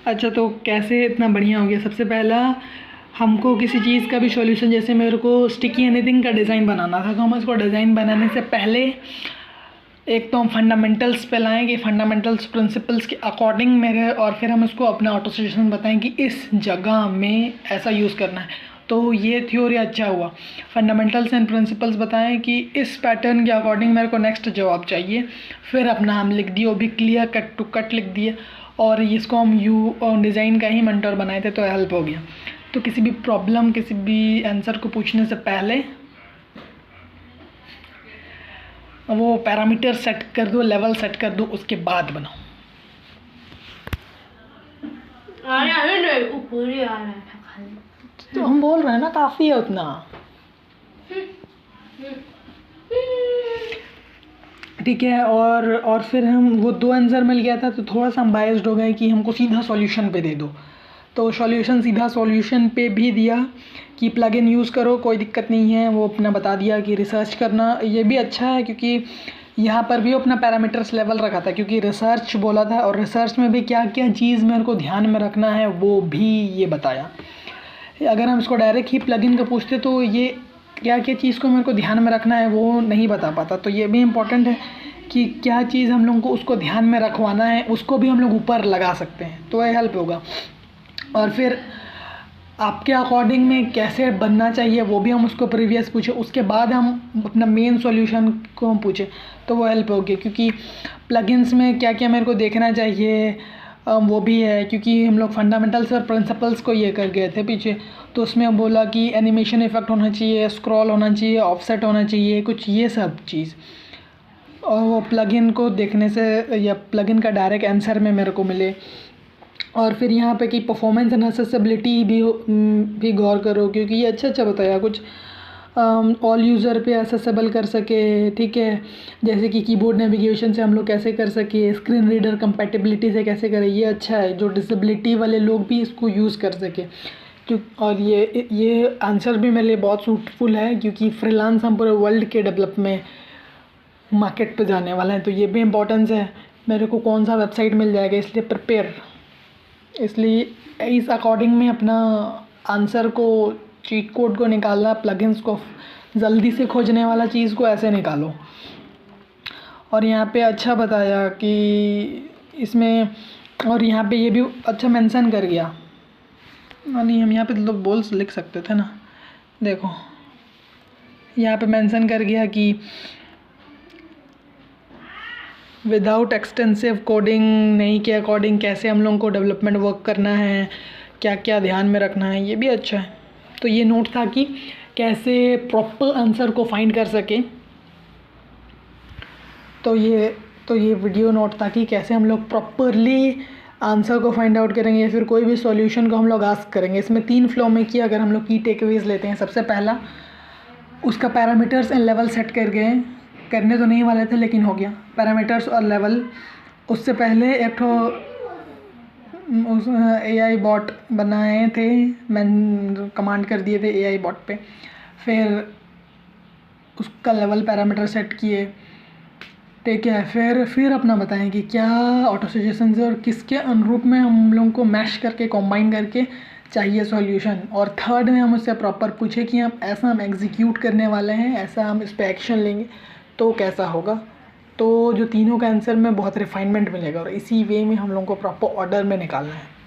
अच्छा, तो कैसे इतना बढ़िया हो गया। सबसे पहला हमको किसी चीज़ का भी सॉल्यूशन, जैसे मेरे को स्टिकी एनीथिंग का डिज़ाइन बनाना था, तो हम उसको डिज़ाइन बनाने से पहले एक तो हम फंडामेंटल्स पे लाएँ कि फंडामेंटल्स प्रिंसिपल्स के अकॉर्डिंग मेरे, और फिर हम उसको अपना ऑटो सजेशन बताएं कि इस जगह में ऐसा यूज़ करना है। तो ये थ्योरी अच्छा हुआ। फंडामेंटल्स एंड प्रिंसिपल्स बताएं कि इस पैटर्न के अकॉर्डिंग मेरे को नेक्स्ट जवाब चाहिए, फिर अपना हम लिख दिए, वो भी क्लियर कट टू कट लिख दिए, और इसको हम डिज़ाइन का ही मेंटर बनाए थे, तो हेल्प हो गया। तो किसी भी प्रॉब्लम, किसी भी आंसर को पूछने से पहले वो पैरामीटर सेट कर दो, लेवल सेट कर दो, उसके बाद बनाओ। ऊपर ही आ रहा था खाली। तो हम बोल रहे हैं ना, काफ़ी है उतना। ठीक है। और फिर हम वो 2 आंसर मिल गया था, तो थोड़ा सा हम बायस्ड हो गए कि हमको सीधा सॉल्यूशन पे दे दो, तो सीधा सॉल्यूशन पे भी दिया कि प्लगइन यूज़ करो, कोई दिक्कत नहीं है। वो अपना बता दिया कि रिसर्च करना, ये भी अच्छा है क्योंकि यहाँ पर भी अपना पैरामीटर्स लेवल रखा था, क्योंकि रिसर्च बोला था, और रिसर्च में भी क्या क्या चीज़ मेरे को ध्यान में रखना है वो भी ये बताया। अगर हम इसको डायरेक्ट ही प्लगइन का पूछते तो ये क्या क्या चीज़ को मेरे को ध्यान में रखना है वो नहीं बता पाता। तो ये भी इम्पोर्टेंट है कि क्या चीज़ हम लोगों को उसको ध्यान में रखवाना है, उसको भी हम लोग ऊपर लगा सकते हैं, तो ये हेल्प होगा। और फिर आपके अकॉर्डिंग में कैसे बनना चाहिए वो भी हम उसको प्रीवियस पूछे, उसके बाद हम अपना मेन सॉल्यूशन को हम पूछे, तो वो हेल्प होगी। क्योंकि प्लगइन्स में क्या क्या मेरे को देखना चाहिए वो भी है, क्योंकि हम लोग फंडामेंटल्स और प्रिंसिपल्स को ये कर गए थे पीछे, तो उसमें हम बोला कि एनिमेशन इफेक्ट होना चाहिए, स्क्रॉल होना चाहिए, ऑफसेट होना चाहिए, कुछ ये सब चीज़। और वो प्लगइन को देखने से या प्लगइन का डायरेक्ट आंसर में मेरे को मिले। और फिर यहाँ पे कि परफॉर्मेंस एंड एक्सेसिबिलिटी भी गौर करो, क्योंकि ये अच्छा बताया कुछ ऑल यूज़र पे एक्सेसिबल कर सके। ठीक है, जैसे कि कीबोर्ड नेविगेशन से हम लोग कैसे कर सके, स्क्रीन रीडर कंपैटिबिलिटी से कैसे करें, ये अच्छा है जो डिसेबिलिटी वाले लोग भी इसको यूज़ कर सके। और ये आंसर भी मेरे लिए बहुत सूटफुल है, क्योंकि फ्रीलांस हम पूरे वर्ल्ड के डेवलप में मार्केट पे जाने वाला है, तो ये भी इम्पोर्टेंस है। मेरे को कौन सा वेबसाइट मिल जाएगा, इसलिए प्रिपेयर, इसलिए इस अकॉर्डिंग में अपना आंसर को, चीट कोड को निकालना, प्लगइन्स को जल्दी से खोजने वाला चीज़ को ऐसे निकालो। और यहाँ पे अच्छा बताया कि इसमें, और यहाँ पे ये भी अच्छा मेंशन कर गया। नहीं, हम यहाँ पे लोग बोल लिख सकते थे ना, देखो यहाँ पे मेंशन कर गया कि विदाउट एक्सटेंसिव कोडिंग नहीं के अकॉर्डिंग कैसे हम लोगों को डेवलपमेंट वर्क करना है, क्या क्या ध्यान में रखना है, ये भी अच्छा है। तो ये नोट था कि कैसे प्रॉपर आंसर को फाइंड कर सके। तो ये वीडियो नोट था कि कैसे हम लोग प्रॉपरली आंसर को फाइंड आउट करेंगे, या फिर कोई भी सॉल्यूशन को हम लोग आस्क करेंगे। इसमें 3 फ्लो में किया, अगर हम लोग की टेकअवेज लेते हैं। सबसे पहला उसका पैरामीटर्स एंड लेवल सेट कर गए, करने तो नहीं वाले थे लेकिन हो गया, पैरामीटर्स और लेवल। उससे पहले एक तो उस AI बॉट बनाए थे, मैं कमांड कर दिए थे AI बॉट पे, फिर उसका लेवल पैरामीटर सेट किए। ठीक है, फिर अपना बताएं कि क्या ऑटो सजेशन से और किसके अनुरूप में हम लोगों को मैश करके कॉम्बाइन करके चाहिए सॉल्यूशन। और थर्ड में हम उससे प्रॉपर पूछे कि हम एग्जीक्यूट करने वाले हैं, ऐसा हम इस पर एक्शन लेंगे तो कैसा होगा। तो जो तीनों का आंसर में बहुत रिफाइनमेंट मिलेगा, और इसी वे में हम लोगों को प्रॉपर ऑर्डर में निकालना है।